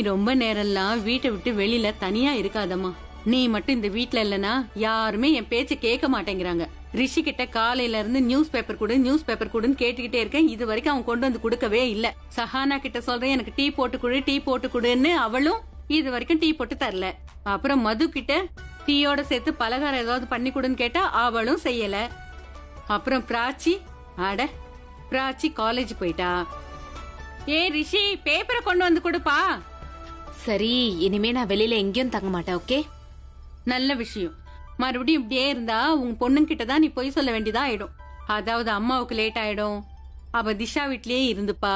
ரொம்ப நேரம்லாம் வீட்டை விட்டு வெளியில தனியா இருக்காதம்மா. நீ மட்டும் இந்த வீட்ல இல்லனா யாருமே என் பேச்ச கேட்க மாட்டேங்கிறாங்க. ரிஷி கிட்ட காலையில இருந்து நியூஸ் பேப்பர் கொடுன்னு கேட்டுக்கிட்டே இருக்கேன். இது வரைக்கும் அவன் கொண்டு வந்து கொடுக்கவே இல்ல. சஹானா கிட்ட சொல்றேன் எனக்கு டீ போட்டு கொடுன்னு, அவளும் இது வரைக்கும் டீ போட்டு தரல. அப்புறம் மது கிட்ட டீயோட சேர்த்து பலகாரம் ஏதாவது பண்ணி கொடுன்னு கேட்டா அவளும் செய்யல. அப்புறம் பிராச்சி காலேஜ் போயிட்டா. ஏ ரிஷி, பேப்பரை கொண்டு வந்து கொடுப்பா. சரி, இனிமே நான் வெளியில எங்கேயும் தங்க மாட்டேன். ஓகே, நல்ல விஷயம். மறுபடியும் இப்படியே இருந்தா உங்க பொண்ணுங்கிட்ட தான் நீ பொய் சொல்ல வேண்டியதா ஆயிடும். அதாவது அம்மாவுக்கு லேட் ஆயிடும். அவ திஷா வீட்லயே இருந்துப்பா.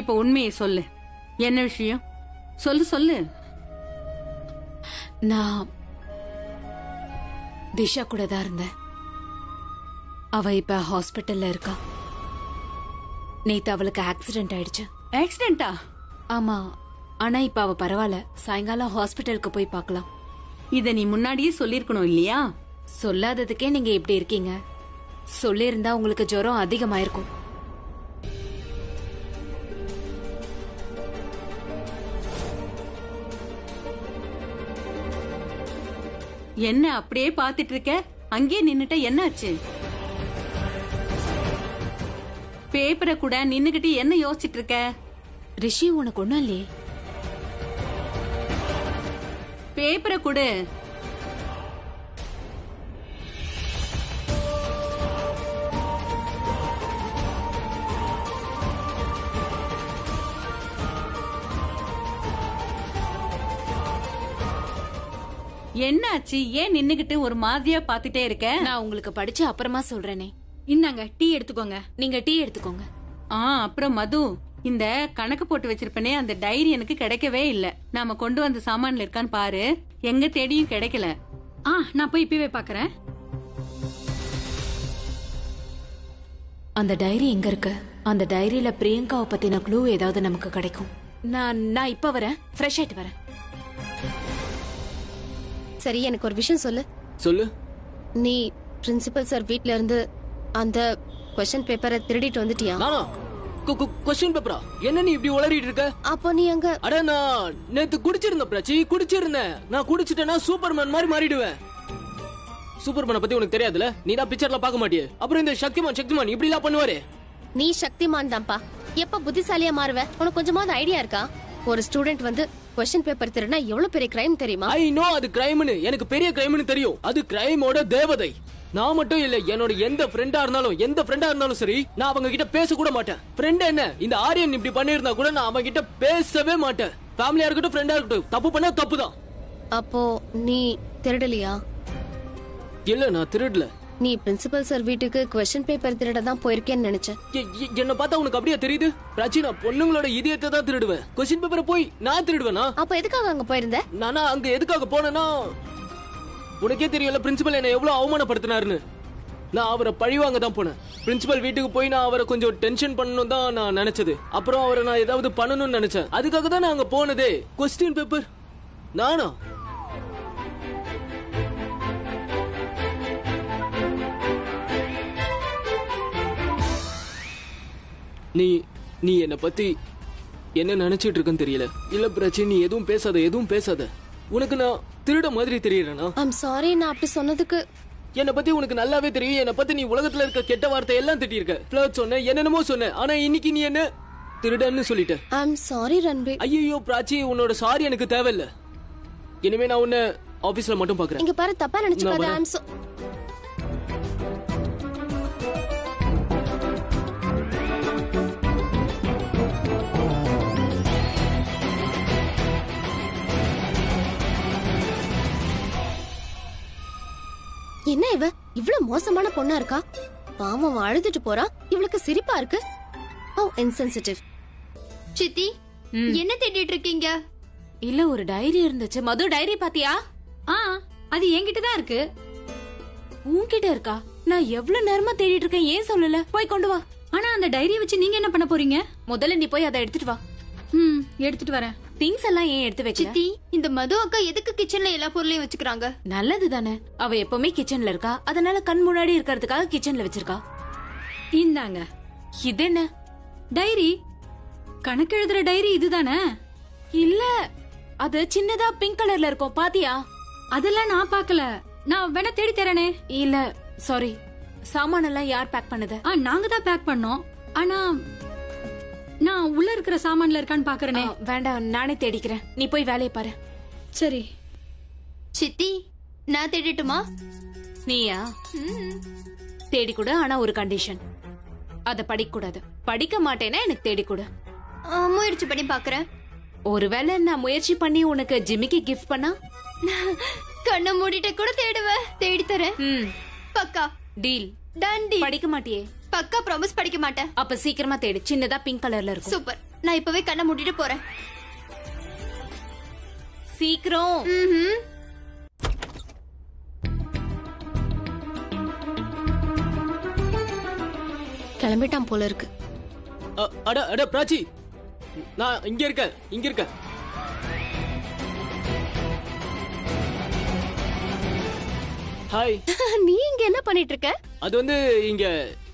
இப்ப உண்மையை சொல்லு, என்ன விஷயம் சொல்லு. நான் திஷா கூட தான் இருந்தேன். அவ இப்ப ஹாஸ்பிட்டல்ல இருக்கா. நேத்து அவளுக்கு ஆக்சிடென்ட் ஆயிடுச்சு. ஆக்சிடென்டா? ஆமா, ஆனா இப்ப அவ பரவாயில்ல. சாயங்காலம் ஹாஸ்பிட்டலுக்கு போய் பார்க்கலாம். இத நீ முன்னாடியே சொல்லிருக்கணும் இல்லையா? சொல்லாததுக்கே நீங்க இப்படி இருக்கீங்க. சொல்லியிருந்தா உங்களுக்கு ஜுரம் அதிகமாயிருக்கும். என்ன அப்படியே பாத்துட்டு இருக்க? அங்கேயே நின்னுட்ட, என்னாச்சு? பேப்பரை கூட நின்னுகிட்டு என்ன யோசிச்சுட்டு இருக்க? ரிஷி, உனக்கு ஒண்ணும் இல்லையே? பேப்பரை கொடு. என்னாச்சு? ஏன் நின்னுகிட்டு ஒரு மாதிரியா பாத்துட்டே இருக்க? நான் உங்களுக்கு படிச்சு அப்புறமா சொல்றேனே. இந்தாங்க, டீ எடுத்துக்கோங்க. நீங்க டீ எடுத்துக்கோங்க. அப்புறம் மது, இந்த கணக்கு போட்டு வச்சிருப்பனே அந்த டைரி எனக்கு கிடைக்கவே இல்ல. நாம கொண்டு வந்த சாமான்ல இருக்கான்னு பாரு. எங்க தேடியும் கிடைக்கல. நான் போய் இப்பவே பாக்குறேன். அந்த டைரி எங்க இருக்கு? அந்த டைரியில பிரியங்காவை பத்தின க்ளூ ஏதாவது நமக்கு கிடைக்கும். நான் இப்ப வரேன், ஃப்ரெஷ் ஆயிட்டு வரேன். சரி, எனக்கு ஒரு விஷயம் சொல்லு. நீ பிரின்சிபல் சார் வீட்ல இருந்து அந்த क्वेश्चन பேப்பரை திருடிட்டு வந்துட்டியா? நானா? क्वेश्चन பேப்பரா? என்ன நீ இப்படி உளறிட்டு இருக்க? அப்போ நீ அங்க... அட, நான் நேத்து குடிச்சிருந்தேன். நான் குடிச்சிட்டேன்னா சூப்பர்மேன் மாதிரி மாறிடுவேன். சூப்பர்மேனை பத்தி உனக்கு தெரியாதுல? நீ தான் பிக்சர்ல பார்க்க மாட்டியே. அப்புறம் இந்த சக்திமான் இப்படி எல்லாம் பண்ணுவாரு. நீ சக்திமான் தான்ப்பா. எப்ப புத்திசாலியா மாறுவ? உனக்கு கொஞ்சமாவது ஐடியா இருக்கா? ஒரு ஸ்டூடெண்ட் வந்து क्वेश्चन பேப்பர் திருடினா எவ்வளவு பெரிய கிரைம் தெரியுமா? ஐ நோ, அது கிரைம்னு எனக்கு பெரிய கிரைம்னு தெரியும். அது கிரைமோட தேவதை. நான் மட்டும் இல்ல, என்னோட எந்த ஃப்ரெண்டா இருந்தாலும் சரி, நான் அவங்க கிட்ட பேச கூட மாட்டேன். ஃப்ரெண்ட் என்ன, இந்த ஆரியன் இப்படி பண்ணிருந்தா கூட நான் அவங்க கிட்ட பேசவே மாட்டேன். ஃபேமிலியா இருக்கட்டும், ஃப்ரெண்டா இருக்கட்டும், தப்பு பண்ணா தப்பு தான். அப்போ நீ திருடலையா? இல்ல, நான் திருடல. நீ பிரின்சிபல் சார் வீட்டுக்கு क्वेश्चन பேப்பர் திருட தான் போயிருக்கேன்னு நினைச்சேன். என்ன பார்த்தா உனக்கு அப்படியே தெரியுது? பிராச்சி, நான் பொண்ணுங்களோட இதயத்தை தான் திருடுவேன். क्वेश्चन பேப்பரை போய் நான் திருடுவேனா? அப்ப எதுக்காக அங்க போயிருந்த? நானா அங்க எதுக்காக போனேன்னா, உனக்கே தெரியல பிரின்சிபல் என்ன எவ்வளவு அவமானப்படுத்தினாருன்னு. நான் அவரை பழிவாங்க தான் போனேன். பிரின்சிபல் வீட்டுக்கு போய் நான் அவரை கொஞ்சம் டென்ஷன் பண்ணணும் தான் நான் நினைச்சது. அப்புறம் அவரை நான் ஏதாவது பண்ணணும்னு நினைச்சேன். அதுக்காக தான் நான் அங்க போனதே. क्वेश्चन பேப்பர் நானா? நீ என்ன பத்தி என்ன நினைச்சிட்டு இருக்கன்னு தெரியல. இல்ல பிரச்சனை, நீ எதுவும் பேசாத. உனக்கு நான் திருட மாதிரி தெரியறேனா? ஐம் சாரி, நான் அப்படி சொன்னதுக்கு. என்ன பத்தி உனக்கு நல்லாவே தெரியும். என்ன பத்தி நீ உலகத்துல இருக்க கெட்ட வார்த்தை எல்லாம் திட்டி இருக்க. ஃப்ளர்ட் சொன்ன, என்னென்னமோ சொன்ன. ஆனா இன்னைக்கு நீ என்ன திருடன்னு சொல்லிட்ட. I'm sorry Ranbir. ஐயோ பிராச்சி, உன்னோட சாரி எனக்கு தேவையில்ல. இனிமே நான் உன்னை ஆபீஸ்ல மட்டும் பாக்குறேன். இங்க பாரு, தப்பா நினைச்சுக்காத. ஐம் என்ன இவ இவ்வளவு மோசமான பொண்ணா இருக்கா? பாவம், அழுதுட்டு போறா. இவளுக்கு சிரிப்பா இருக்கு. ஓ, இன்சென்சிட்டிவ். சித்தி, என்ன தேடிட்டு இருக்கீங்க? இல்ல, ஒரு டைரி இருந்துச்சு. மது, டைரி பாத்தியா? அது என்கிட்ட தான் இருக்கு. உன்கிட்ட இருக்கா? நான் எவ்வளவு நேரமா தேடிட்டு இருக்கேன், ஏன் சொல்லல? போய் கொண்டு வா. ஆனா அந்த டைரியை வச்சு நீங்க என்ன பண்ண போறீங்க? முதல்ல நீ போய் அதை எடுத்துட்டு வா. எடுத்துட்டு வரேன். திங்ஸ் எல்லாம் ஏன் எடுத்து வைக்க? சித்தி, இந்த மது அக்கா எதுக்கு கிச்சன்ல எல்லா பொருளையும் வச்சுக்கிறாங்க? நல்லது தானே. அவ எப்பவுமே கிச்சன்ல இருக்கா, அதனால கண் முன்னாடி இருக்கிறதுக்காக கிச்சன்ல வச்சிருக்கா. இந்தாங்க. இது என்ன? டைரி. கணக்கு எழுதுற டைரி இதுதானே? இல்ல, அது சின்னதா பிங்க் கலர்ல இருக்கும், பாத்தியா? அதெல்லாம் நான் பார்க்கல. நான் வேணா தேடி தரேனே. இல்ல, சாரி. சாமானெல்லாம் யார் பேக் பண்ணது? நாங்க தான் பேக் பண்ணோம். ஆனா நான் உள்ள இருக்கிற சாமான்ல இருக்கான்னு பாக்குறேனே. வேண்டாம், நானே தேடிக்கிறேன். நீ போய் வேலையை பாரு. சரி. சித்தி, நான் தேடிட்டுமா? நீயா? தேடி கொடு, ஆனா ஒரு கண்டிஷன். அத படிக்க கூடாது. படிக்க மாட்டேன்னா எனக்கு தேடி கொடு. முயற்சி பண்ணி பாக்குறேன். ஒருவேளை நான் முயற்சி பண்ணி உனக்கு ஜிமிக்கி கிஃப்ட் பண்ணா? கண்ணை மூடிட்டு கூட தேடுவேன். தேடி தரேன். பக்கா டீல். டண்டி. படிக்க மாட்டியே? பக்கா ப்ராமிஸ் படிக்க மாட்டேன். அப்ப சீக்கிரமா தேடு. சின்னதா பிங்க் கலர்ல இருக்கும். சூப்பர். நான் இப்பவே கண்ணை மூடிட்டு போறேன். சீக்கிரம். கிளம்பிட்டான் போல இருக்கு. அட அட பிராச்சி, நான் இங்க இருக்கேன், இங்க இருக்கேன். ஹாய். நீ இங்க என்ன பண்ணிட்டு இருக்க? அது வந்து இங்க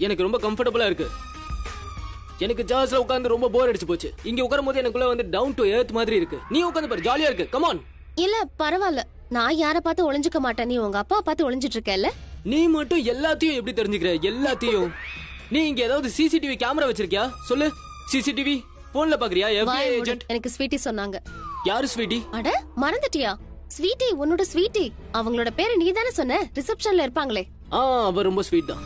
எனக்கு ரொம்ப கம்ஃபர்டபுளா இருக்கு. எனக்கு ஜாஸ்ல உட்கார்ந்து ரொம்ப போர் அடிச்சு போச்சு. இங்க உட்காரும் போது எனக்குள்ள வந்து டவுன் டு எர்த் மாதிரி இருக்கு. நீ உட்கார்ந்து பாரு, ஜாலியா இருக்கு. Come on. இல்ல பரவாயில்ல, நான் யார பார்த்து ஒளிஞ்சுக்க மாட்டேன். நீ உங்க அப்பா பார்த்து ஒளிஞ்சிட்டு இருக்கல. நீ மட்டும் எல்லாத்தையும் எப்படி தெரிஞ்சுக்கிற? எல்லாத்தையும். நீ இங்க ஏதாவது சிசிடிவி கேமரா வச்சிருக்கியா? சொல்லு. சிசிடிவி போன்ல பாக்குறியா? FBI agent. எனக்கு ஸ்வீட்டி சொன்னாங்க. யாரு ஸ்வீட்டி? அட மறந்துட்டியா? ஸ்வீட்டி, உன்னோட ஸ்வீட்டி. அவங்களோட பேரு நீ தானே சொன்ன? ரிசப்ஷன்ல இருப்பாங்களே. அவ ரொம்ப ஸ்வீட் தான்.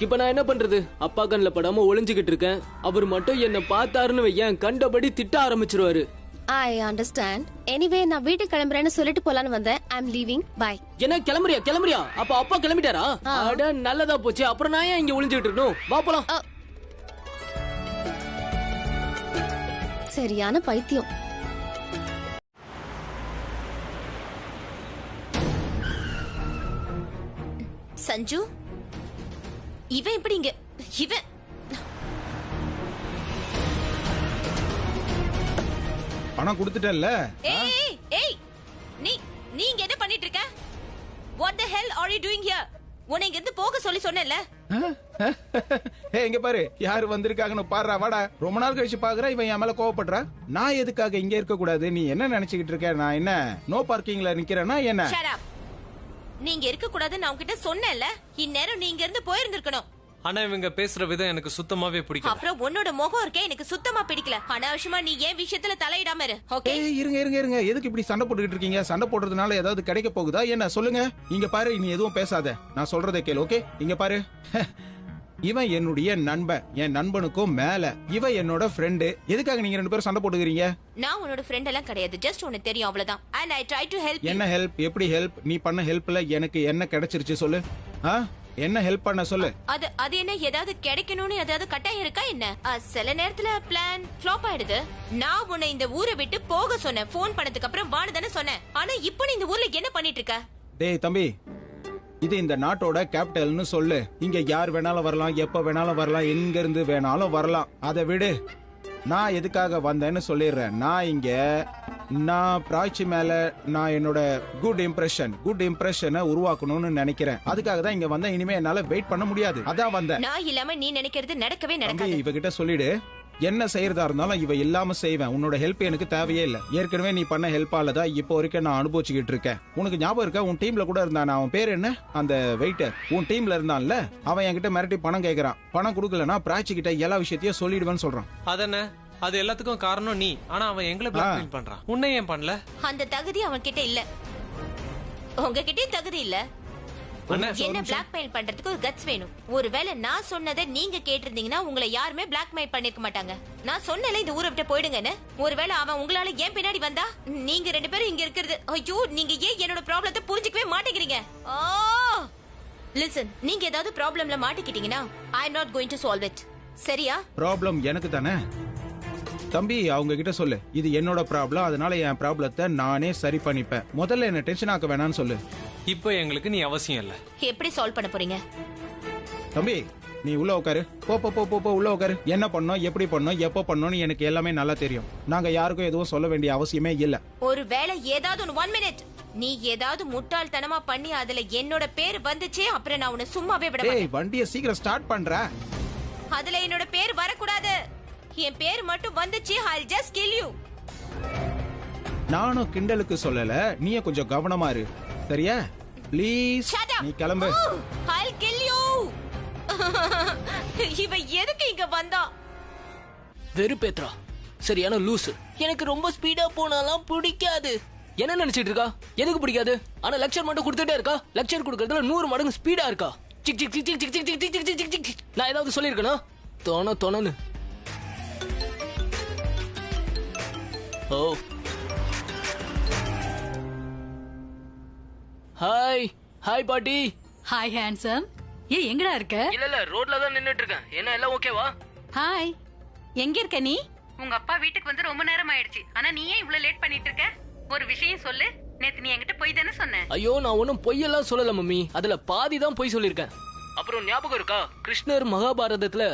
இப்ப நான் என்ன பண்றது? அப்பா கண்ணுல படாம ஒளிஞ்சுகிட்டு இருக்கேன். அவர் மட்டும் என்ன பார்த்தாருன்னு வையேன், கண்டபடி திட்ட ஆரம்பிச்சிருவாரு. I understand. எனிவே, நான் வீட்டுக்கு கிளம்புறேன்னு சொல்லிட்டு போலான்னு வந்தேன். ஐ அம் லீவிங். பை. என்ன கிளம்புறியா? கிளம்புறியா? அப்ப அப்பா கிளம்பிட்டாரா? அட நல்லதா போச்சு. அப்புறம் நான் ஏன் இங்க ஒளிஞ்சுகிட்டு இருக்கணும்? வா போலாம். சரியான பைத்தியம். சஞ்சு, இவன் எப்படி இங்க? இவன் பணம் கொடுத்துட்டல்ல? ஏய் ஏய், நீ இங்க என்ன பண்ணிட்டு இருக்க? What the hell are you doing here? உன்னை இங்க இருந்து போக சொல்லி சொன்னேன்ல. இங்க பாரு, யாரு வந்திருக்காங்கன்னு பாருடா. வாடா. ரொம்ப நாள் கழிச்சு பாக்குற, இவன் என் மேல கோவப்படுறா. நான் எதுக்காக இங்க இருக்க கூடாது? நீ என்ன நினைச்சுக்கிட்டு இருக்க? நான் என்ன நோ பார்க்கிங்ல நிக்கிறேன்னா என்ன? Shut up. நீங்க இருக்க கூடாதுன்னு நான் உன்கிட்ட சொன்னேன்ல. இந்நேரம் நீ இங்க இருந்து போயிருந்திருக்கணும். ஆனா இவங்க பேசுற விதம் எனக்கு சுத்தமாவே பிடிக்கல. அப்புறம் உன்னோட முகம் இருக்கே எனக்கு சுத்தமா பிடிக்கல. அனாவசியமா நீ ஏன் விஷயத்துல தலையிடாம இரு. ஓகே? இருங்க. எதுக்கு இப்படி சண்டை போட்டுக்கிட்டு இருக்கீங்க? சண்டை போடுறதுனால ஏதாவது கிடைக்க போகுதா என்ன? சொல்லுங்க. இங்க பாரு, நீ எதுவும் பேசாத. நான் சொல்றதை கேளு. ஓகே? இங்க பாரு. இவன் என்னுடைய நண்பன், என் நண்பனுக்கும் மேல. இவன் என்னோட ஃப்ரெண்டு. எதுக்காக நீங்க ரெண்டு பேரும் சண்டை போட்டுக்கிறீங்க? நான் உன்னோட ஃப்ரெண்ட் எல்லாம் கிடையாது. ஜஸ்ட் உனக்கு தெரியும் அவ்வளவுதான். And I try to help you. என்ன ஹெல்ப்? எப்படி ஹெல்ப்? நீ பண்ண ஹெல்ப்ல எனக்கு என்ன கிடைச்சிருச்சு சொல்லு. என்ன ஹெல்ப் பண்ண சொல்லு. அது என்ன, ஏதாவது கிடைக்கணும்னு ஏதாவது கட்டாயம் இருக்கா என்ன? சில நேரத்துல பிளான் ஃப்ளாப் ஆயிடுது. நான் உன்னை இந்த ஊரை விட்டு போக சொன்னேன். போன் பண்ணதுக்கு அப்புறம் வான்னு தானே சொன்னேன். ஆனா இப்போ நீ இந்த ஊர்ல என்ன பண்ணிட்டு இருக்க? டேய் தம்பி, இது இந்த நாட்டோட கேபிட்டல்னு சொல்லு. இங்க யார் வேணாலும் வரலாம், எப்ப வேணாலும் வரலாம், எங்க இருந்து வேணாலும் வரலாம். அதை விடு. நான் எதுக்காக வந்தேன்னு சொல்லிடுறேன். நான் பிராச்சி மேல நான் என்னோட குட் இம்ப்ரெஷனை உருவாக்கணும்னு நினைக்கிறேன். அதுக்காக தான் இங்க வந்தேன். இனிமே என்னால வெயிட் பண்ண முடியாது. அதான் வந்தேன். நான் இல்லாம நீ நினைக்கிறது நடக்கவே தம்பி, நடக்காது. இவகிட்ட சொல்லிடு, என்ன செய்யறதா இருந்தாலும் இவ இல்லாம செய்வேன். உன்னோட ஹெல்ப் எனக்கு தேவையே இல்ல. ஏற்கனவே நீ பண்ண ஹெல்ப்பால தான் இப்போ வரைக்கும் நான் அனுபவிச்சுக்கிட்டு இருக்கேன். உனக்கு ஞாபகம் இருக்கா? உன் டீம்ல கூட இருந்தான். அவன் பேர் என்ன? அந்த வெயிட்டர் உன் டீம்ல இருந்தான்ல, அவன் என்கிட்ட மிரட்டி பணம் கேக்குறான். பணம் கொடுக்கலன்னா பிராச்சி கிட்ட எல்லா விஷயத்தையும் சொல்லிடுவேன்னு சொல்றான். அதென்ன? அது எல்லாத்துக்கும் காரணம் நீ. ஆனா அவன் எங்களை பிளாக்மெயில் பண்றான். உன்னை ஏன் பண்ணல? அந்த தகுதி அவன் கிட்ட இல்ல. உங்ககிட்ட தகுதி இல்ல. என்ன பிளாக்மெயில் பண்றதுக்கு ஒரு கட்ஸ் வேணும். ஒருவேளை நான் சொன்னதை நீங்க கேட்டிருந்தீங்கன்னா உங்களை யாருமே பிளாக்மெயில் பண்ணிருக்க மாட்டாங்க. நான் சொன்னல இந்த ஊரை விட்டு போயிடுங்கன்னு. ஒருவேளை அவன் உங்களால ஏன் பின்னாடி வந்தா, நீங்க ரெண்டு பேரும் இங்க இருக்கிறது. ஐயோ, நீங்க ஏன் என்னோட ப்ராப்ளத்தை புரிஞ்சுக்கவே மாட்டேங்கிறீங்க? லிசன், நீங்க ஏதாவது ப்ராப்ளம்ல மாட்டிக்கிட்டீங்கன்னா I am not going to solve it. சரியா? ப்ராப்ளம் எனக்கு தானே தம்பி. அவங்க கிட்ட சொல்லு, இது என்னோட ப்ராப்ளம், அதனால என் ப்ராப்ளத்தை நானே சரி பண்ணிப்பேன். முதல்ல என்ன டென்ஷன் ஆக்க வேணாம்னு சொல்லு. இப்போ எங்களுக்கு நீ அவசியம் இல்ல. எப்படி சால்வ் பண்ண போறீங்க? தம்பி, நீ உள்ள உட்காரு. போ உள்ள உட்காரு. என்ன பண்ணோம், எப்படி பண்ணோம், எப்போ பண்ணோம்னு எனக்கு எல்லாமே நல்லா தெரியும். நாங்க யாருக்கும் எதுவும் சொல்ல வேண்டிய அவசியமே இல்ல. ஒருவேளை ஏதாவது 1 மினிட் நீ ஏதாவது முட்டாள்தனமா பண்ணி அதுல என்னோட பேர் வந்துச்சே, அப்புறம் நான் உன்னை சும்மாவே விட மாட்டேன். வண்டியை சீக்கிரம் ஸ்டார்ட் பண்ற. அதுல என்னோட பேர் வரக்கூடாது. என் பேர் மட்டும் வந்துச்சு I'll just kill you. நானும் கிண்டலுக்கு சொல்லல, நீயே கொஞ்சம் கவனமா இரு சரியா? Please Shut up. நீ கிளம்பு. Oh, I'll kill you. இவ எதுக்கு இங்க வந்தா? வெறுப்பேத்ரா, சரியான லூசு. எனக்கு ரொம்ப ஸ்பீடா போனாலாம் பிடிக்காது. என்ன நினைச்சிட்டு இருக்கா? எதுக்கு பிடிக்காது? ஆனா லெக்சர் மட்டும் கொடுத்துட்டே இருக்கா. லெக்சர் கொடுக்கறதுல 100 மடங்கு ஸ்பீடா இருக்கா. Sick sick sick sick sick sick sick sick sick sick sick. நான் ஏதாவது சொல்லியிருக்கேனா? தொணன்னு. ஓ ஹாய் ஹாய் பாட்டி. Hi handsome. எங்கடா இருக்க? இல்ல ரோட்ல தான் நின்னுட்டு இருக்கேன். என்ன எல்லாம் ஓகேவா? ஹாய், எங்க இருக்க நீ? உங்க அப்பா வீட்டுக்கு வந்து ரொம்ப நேரம் ஆயிடுச்சு. ஆனா நீ ஏன் இவ்ளோ லேட் பண்ணிட்டு இருக்க? ஒரு விஷயம் சொல்லு. நேத்து நீ என்கிட்ட போய் தானே சொன்ன? ஐயோ, நான் ஒன்னும் பொய்யெல்லாம் சொல்லல மம்மி. அதுல பாதி தான் பொய் சொல்லிருக்கேன். அப்புறம் ஞாபகம் இருக்கா, கிருஷ்ணர் மகாபாரதத்துல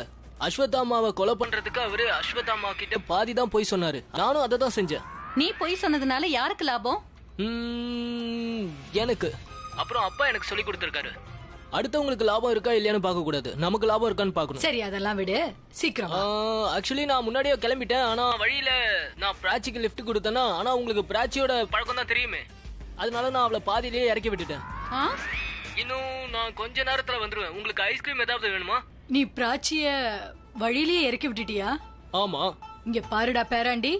அஸ்வத்தாமாவை கொலை பண்றதுக்கு அவரு அஸ்வத்தாமா கிட்ட பாதி தான் பொய் சொன்னாரு. நானும் அதை தான் செஞ்சேன். நீ பொய் சொன்னதுனால யாருக்கு லாபம்? எனக்கு. அப்புறம் அப்பா எனக்கு சொல்லி கொடுத்திருக்காரு, அடுத்தவங்களுக்கு லாபம் இருக்கா இல்லையான்னு பார்க்க கூடாது, நமக்கு லாபம் இருக்கான்னு பார்க்கணும். சரி, அதெல்லாம் விடு, சீக்கிரம் வா. ஆக்சுவலி நான் முன்னாடியே கிளம்பிட்டேன். ஆனா வழியில நான் பிராச்சிக்கு லிஃப்ட் கொடுத்தேன்னா, ஆனா உங்களுக்கு பிராச்சியோட பழக்கம் தான் தெரியுமே, அதனால நான் அவளை பாதியிலேயே இறக்கி விட்டுட்டேன். இன்னும் நான் கொஞ்ச நேரத்துல வந்துருவேன். உங்களுக்கு ஐஸ்கிரீம் ஏதாவது வேணுமா? நீ பிராச்சிய வழியிலேயே இறக்கி விட்டுட்டியா? ஆமா. இங்க பாருடா பேராண்டி,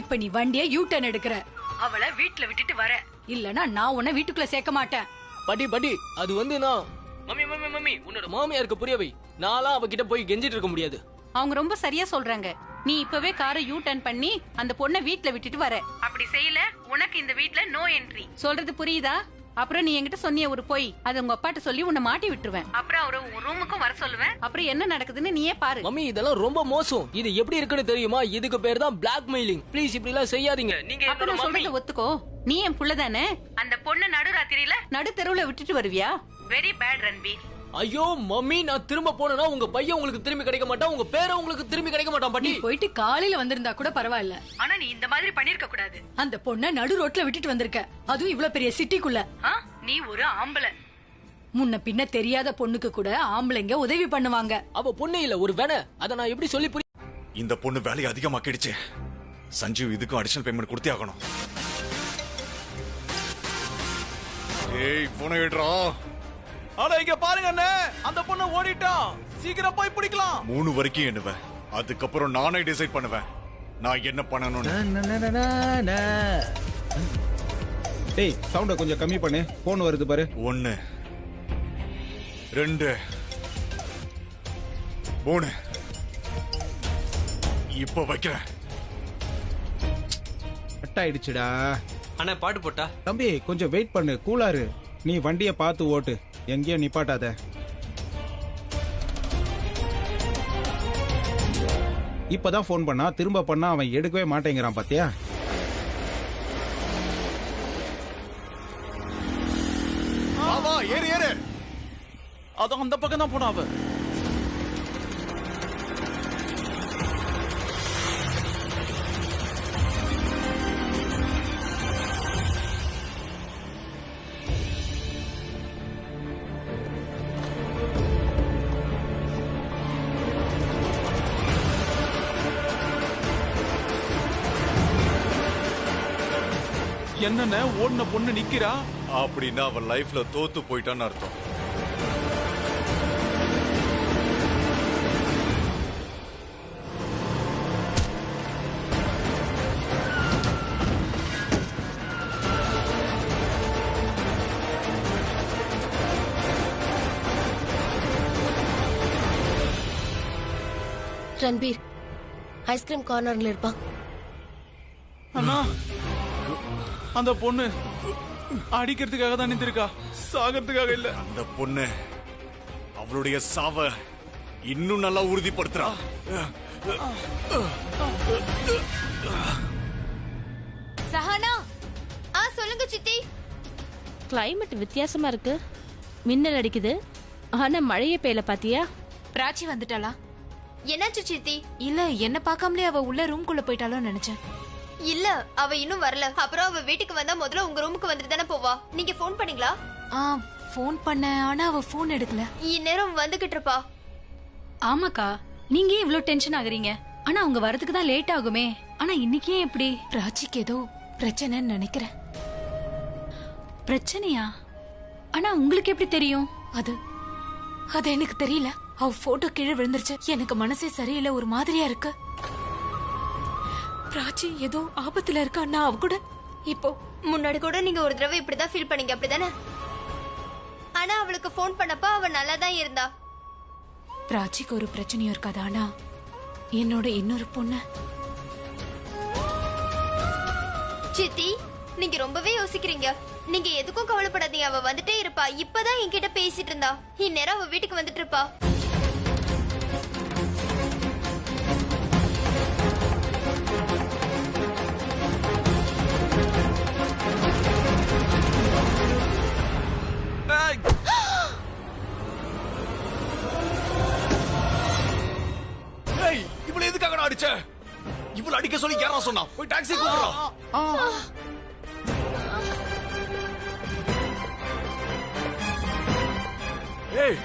இப்ப நீ வண்டிய யூ டர்ன் எடுக்கிற. அவளை வீட்டுல விட்டுட்டு வர, இல்லனா நான் உன்னை வீட்டுக்குள்ள சேர்க்க மாட்டேன். பட்டி அது வந்து நான் மம்மி உன்னோட மாமியாருக்கு புரியவை. நான்லாம் அவகிட்ட போய் கெஞ்சிட்டு இருக்க முடியாது. அவங்க ரொம்ப சரியா சொல்றாங்க. நீ இப்பவே காரை யூ டர்ன் பண்ணி அந்த பொண்ணை வீட்ல விட்டுட்டு வர. அப்படி செய்யல, உனக்கு இந்த வீட்ல நோ என்ட்ரி. சொல்றது புரியுதா? அப்புறம் நீ என்கிட்ட சொன்னிய ஒரு போய், அது உங்க அப்பாட்ட சொல்லி உன்னை மாட்டி விட்டுருவேன். அப்புறம் அவரு ரூமுக்கும் வர சொல்லுவேன். அப்புறம் என்ன நடக்குதுன்னு நீயே பாரு. மம்மி, இதெல்லாம் ரொம்ப மோசம். இது எப்படி இருக்குன்னு தெரியுமா? இதுக்கு பேர் தான் பிளாக்மெயிலிங். ப்ளீஸ் இப்படி எல்லாம் செய்யாதீங்க. நீங்க அப்ப நான் சொல்றத ஒத்துக்கோ. நீ என் புள்ள தானே? அந்த பொண்ணு நடுராத்திரியில நடு தெருவுல விட்டுட்டு வருவியா? Very bad Ranbir. ஐயோ மம்மி, நான் திரும்ப போனேன்னா உங்க பையன் உங்களுக்கு திரும்பி கிடைக்க மாட்டான், உங்க பேரை உங்களுக்கு திரும்பி கிடைக்க மாட்டான். நீ பாட்டி, போயிட்டு காலையில வந்திருந்தா கூட பரவாயில்ல, ஆனா நீ இந்த மாதிரி பண்ணிருக்க கூடாது. அந்த பொண்ண நடு ரோட்ல விட்டுட்டு வந்திருக்க, அதுவும் இவ்வளவு பெரிய சிட்டிக்குள்ள. நீ ஒரு ஆம்பளை. முன்ன பின்ன தெரியாத பொண்ணுக்கு கூட ஆம்பளைங்க உதவி பண்ணுவாங்க. அவ பொண்ணு இல்ல, ஒரு வேண. அத நான் எப்படி சொல்லி புரிய? இந்த பொண்ணு வேலையை அதிகமாக்கிடுச்சு. சஞ்சீவ் இதுக்கும் அடிஷனல் பேமெண்ட் கொடுத்தே ஆகணும். ஏய், போன எடுறா. அட இங்க பாருங்க அண்ணே, அந்த பொண்ணு ஓடிட்டா. சீக்கிரம் போய் பிடிக்கலாம். 3 வரைக்கும் எண்ணுவேன், அதுக்கப்புறம் நானே டிசைட் பண்ணுவேன் நான் என்ன பண்ணணும்னு. டேய், சவுண்ட கொஞ்சம் கம்மி பண்ணு, போன் வருது பாரு. 1 2 3 இப்ப வைக்கிறேன். கட் ஆயிடுச்சுடா. அண்ணா பாட்டு போட்டா? தம்பி கொஞ்சம் வெயிட் பண்ணு, கூலாரு. நீ வண்டிய பார்த்து ஓட்டு, எங்கேயும் நிப்பாட்டாத. இப்பதான் போன் பண்ணா, திரும்ப பண்ணா அவன் எடுக்கவே மாட்டேங்கிறான் பாத்தியா? வா ஏறு ஏறு. அதுவும் அந்த பக்கம் தான் போனா அவன். என்னன்னு ஓடின பொண்ணு நிக்கிறா? அப்படின்னா அவன் லைஃப்ல தோத்து போயிட்டான்னு அர்த்தம். ரன்பீர் ஐஸ்கிரீம் கார்னர்ல இருப்பான். அண்ணா, அந்த பொண்ணு அடிக்கிறதுக்காக தான் நின்றுருக்கா, சாகிறதுக்காக இல்ல. அந்த பொண்ணு அவளுடைய சாவ இன்னும் நல்லா உறுதிப்படுத்துறா. சஹானா, சொல்லுங்க சித்தி. கிளைமேட் வித்தியாசமா இருக்கு. மின்னல் அடிக்குது, ஆனா மழையே பெய்யல. பாத்தியா? பிராச்சி வந்துட்டாளா? என்னாச்சு சித்தி? இல்ல, என்ன பார்க்காமலே அவ உள்ள ரூம்குள்ள போயிட்டாலும் நினைச்சேன். இல்ல, அவ இன்னும் வரல. அப்புறம் அவ வீட்டுக்கு வந்தா முதல்ல உங்க ரூமுக்கு வந்துட்டு தானே போவா. நீங்க போன் பண்ணீங்களா? போன் பண்ண, ஆனா அவ போன் எடுக்கல. இந்நேரம் வந்துகிட்டு இருப்பா. ஆமாக்கா, நீங்க இவ்ளோ டென்ஷன் ஆகுறீங்க? ஆனா அவங்க வரதுக்கு தான் லேட் ஆகுமே. ஆனா இன்னைக்கே எப்படி? பிராச்சிக்கு ஏதோ பிரச்சனைன்னு நினைக்கிறேன். பிரச்சனையா? ஆனா உங்களுக்கு எப்படி தெரியும்? அது அது எனக்கு தெரியல. அவ போட்டோ கீழே விழுந்துருச்சு. எனக்கு மனசே சரியில்லை, ஒரு மாதிரியா இருக்கு. பிராச்சி ஏதோ ஆபத்துல இருக்கா. நான் அவ கூட இப்போ முன்னாடி கூட நீங்க ஒரு தடவை இப்படிதான் ஃபீல் பண்ணீங்க, அப்படிதானே? ஆனா அவளுக்கு ஃபோன் பண்ணப்ப அவ நல்லா தான் இருந்தா. பிராச்சிக்கு ஒரு பிரச்சனையும் இருக்காது. ஆனா என்னோட இன்னொரு பொண்ணு. சித்தி, நீங்க ரொம்பவே யோசிக்கிறீங்க. நீங்க எதுக்கும் கவலைப்படாதீங்க. அவ வந்துட்டே இருப்பா. இப்பதான் என்கிட்ட பேசிட்டு இருந்தா. இந்நேரம் அவ வீட்டுக்கு வந்துட்டு இருப்பா. இவ்வளவு எதுக்காக நான் அடிச்ச? இவ்வளவு அடிக்க சொல்லி யாரா சொன்னா? போய் டாக்ஸி கூப்பிடுறோம். ஏய்,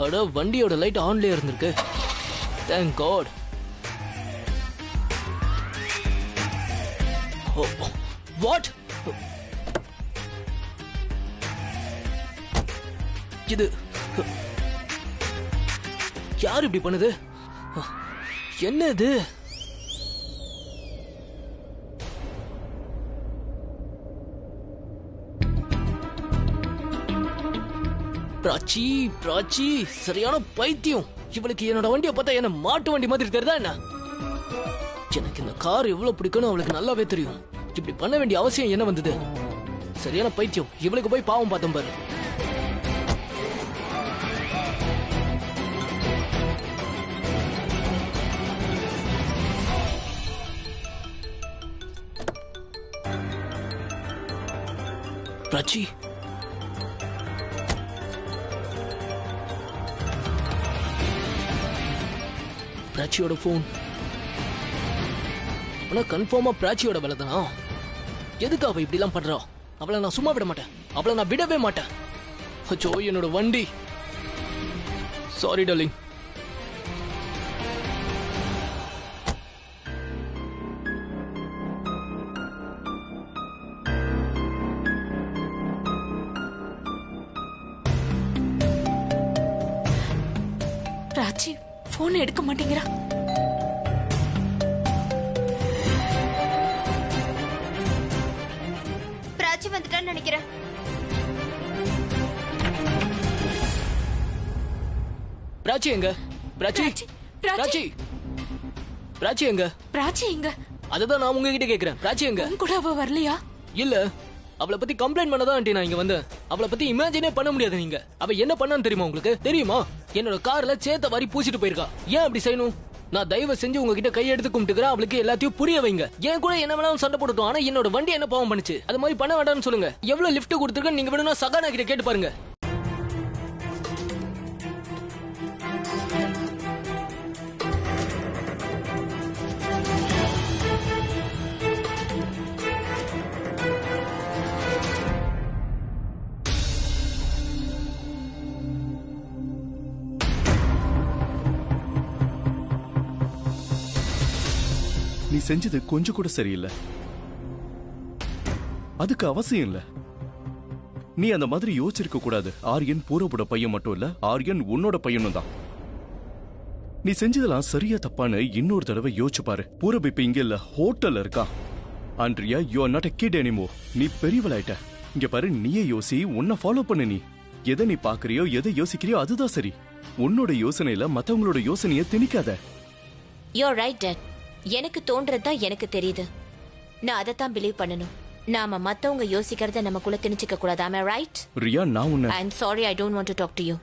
அட வண்டியோட லைட் ஆன்லயே இருந்திருக்கு. Thank God. வாட்? இது யார் இப்படி பண்ணுது? என்ன இது? பிராச்சி பிராச்சி சரியான பைத்தியம். இவளுக்கு என்னோட வண்டியை பார்த்தா என்ன மாட்டு வண்டி மாதிரி தெரியுதா என்ன? எனக்கு இந்த கார் எவ்வளவு பிடிக்கும்னு அவளுக்கு நல்லாவே தெரியும். இப்படி பண்ண வேண்டிய அவசியம் என்ன வந்தது? சரியான பைத்தியம். இவளுக்கு போய் பாவம் பார்த்தோம் பாரு. பிராச்சி, பிராச்சியோட போன். ஆனா கன்ஃபார்மா பிராச்சியோட வேலை தானா? எதுக்கு அவ இப்படி எல்லாம் பண்றா? அவளை நான் சும்மா விட மாட்டேன். அவளை நான் விடவே மாட்டேன். அச்சோ, என்னோட வண்டி. Sorry darling. பிராச்சி போன் எடுக்க மாட்டேங்கிறா. பிராச்சி வந்துட்டான்னு நினைக்கிறேன். பிராச்சி எங்க? பிராச்சி பிராச்சி பிராச்சி எங்க? பிராச்சி எங்க? அததான் நான் உங்ககிட்ட கேக்குறேன். பிராச்சி எங்க? கூட அவ வரலையா? இல்ல, அவளை பத்தி கம்ப்ளைண்ட் பண்ணதான் ஆண்டி நான் இங்க வந்தேன். அவளை பத்தி இமேஜினே பண்ண முடியாது. நீங்க அவ என்ன பண்ணான்னு தெரியுமா உங்களுக்கு? தெரியுமா? என்னோட கார்ல சேத்த வாரி பூசிட்டு போயிருக்கா. ஏன் அப்படி செய்யணும்? நான் தயவு செஞ்சு உங்ககிட்ட கையெடுத்து கும்பிட்டுக்கிறேன். அவளுக்கு எல்லாத்தையும் புரிய வைங்க. ஏன் கூட என்ன வேணாலும் சண்டை போட்டுட்டோம். ஆனா என்னோட வண்டி என்ன பாவம் பண்ணுச்சு? அது மாதிரி பண்ண வேண்டாம்னு சொல்லுங்க. எவ்வளவு லிஃப்ட் கொடுத்துருக்க நீங்க வேணும்னா சகானா கிட்ட கேட்டு பாருங்க. நீ செஞ்சது கொஞ்சம் கூட சரியில்லை. அதுக்கு அவசியம் இல்ல. நீ அந்த மாதிரி யோசிச்சிருக்க கூடாது. ஆரியன் பூரபுட பையன் மட்டும் இல்ல, ஆரியன் உன்னோட பையனும் தான். நீ செஞ்சதெல்லாம் சரியா தப்பான்னு இன்னொரு தடவை யோசிச்சு பாரு. பூரப் இப்ப இங்க இல்ல, ஹோட்டல்ல இருக்கா. Andrea, you are not a kit anymore. நீ பெரியவளாயிட்ட. இங்க பாரு, நீயே யோசி. உன்னை ஃபாலோ பண்ணு. நீ எதை நீ பாக்குறியோ, எதை யோசிக்கிறியோ அதுதான் சரி. உன்னோட யோசனையில மத்தவங்களோட யோசனையை திணிக்காத. You're right, Dad. எனக்கு தோன்றதுதான் எனக்கு தெரியுது. நான் அதைத்தான் பிலீவ் பண்ணணும். நாம மத்தவங்க யோசிக்கிறத நமக்குள்ள திணிச்சிக்க கூடாது. Am I right? ரியா, நான் உன்னை I'm sorry, I don't want to talk to you.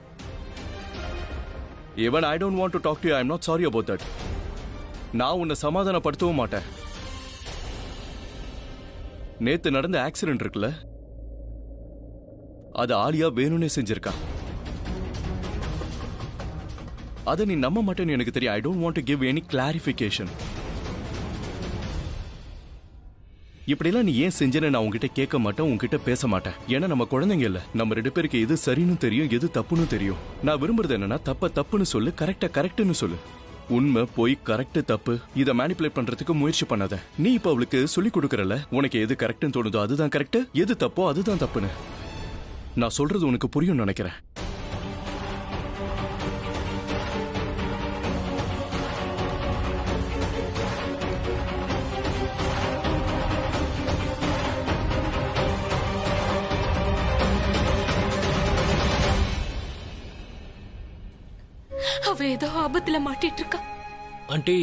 Even I don't want to talk to you. I'm not sorry about that. நான் உன்னை சமாதானப்படுத்தவும் மாட்டேன். நேத்து நடந்த ஆக்சிடென்ட் இருக்குல்ல, அது ஆலியா வேணும்னே செஞ்சிருக்கா. அதை நீ நம்ப மாட்டேன்னு எனக்கு தெரியும். I don't want to give any clarification. இப்படிலாம் நீ ஏன் செஞ்சேன்னு நான் உங்ககிட்ட கேட்க மாட்டேன், உங்ககிட்ட பேச மாட்டேன். ஏன்னா நம்ம குழந்தைங்க இல்ல. நம்ம 2 பேருக்கு எது சரின்னு தெரியும், எது தப்புன்னு தெரியும். நான் விரும்புறது என்னன்னா தப்புன்னு சொல்லு, கரெக்ட்னு சொல்லு. உண்மை போய் கரெக்ட் தப்பு இதை மேனிபுலேட் பண்றதுக்கு முயற்சி பண்ணாத. நீ இப்ப அவளுக்கு சொல்லி கொடுக்கறல, உனக்கு எது கரெக்ட்னு தோணுதோ அதுதான் கரெக்ட், எது தப்போ அதுதான் தப்புன்னு. நான் சொல்றது உனக்கு புரியும் நினைக்கிறேன். அவ ஏதோ ஆபத்துல மாட்டிட்டு இருக்கா. ஆண்டி,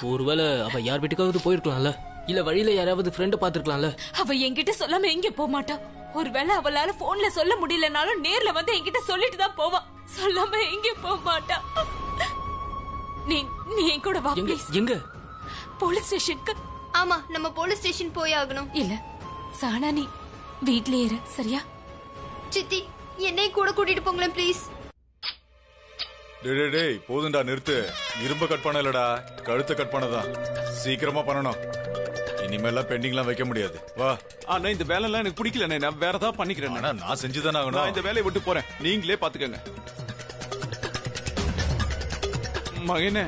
ஒருவேளை அவ யார் வீட்டுக்காவது போயிருக்கலாம்ல, இல்ல வழியில யாராவது ஃப்ரெண்ட பாத்துருக்கலாம்ல. அவ என்கிட்ட சொல்லாம எங்க போக மாட்டா. ஒருவேளை அவளால போன்ல சொல்ல முடியலனாலும் நேர்ல வந்து என்கிட்ட சொல்லிட்டு தான் போவா. சொல்லாம எங்க போக மாட்டா. நீ என் கூட வா ப்ளீஸ். எங்க? போலீஸ் ஸ்டேஷனுக்கு. ஆமா, நம்ம போலீஸ் ஸ்டேஷன் போய் ஆகணும். இல்ல சானா, நீ வீட்லயே இரு சரியா? சித்தி, என்னை கூட கூட்டிட்டு போங்களேன் ப்ளீஸ். டேய் போதுண்டா, நிறுத்து. இரும்ப கட் பண்ணலடா, கழுத்தை கட் பண்ணதான். சீக்கிரமா பண்ணணும். இனிமேலாம் பெண்டிங்லாம் வைக்க முடியாது. வா. ஆனா இந்த வேலை எல்லாம் எனக்கு பிடிக்கல, நான் வேற ஏதாவது பண்ணிக்கிறேன். ஆனா நான் செஞ்சுதானே ஆகணும். நான் இந்த வேலையை விட்டு போறேன், நீங்களே பாத்துக்கங்க. மகனே,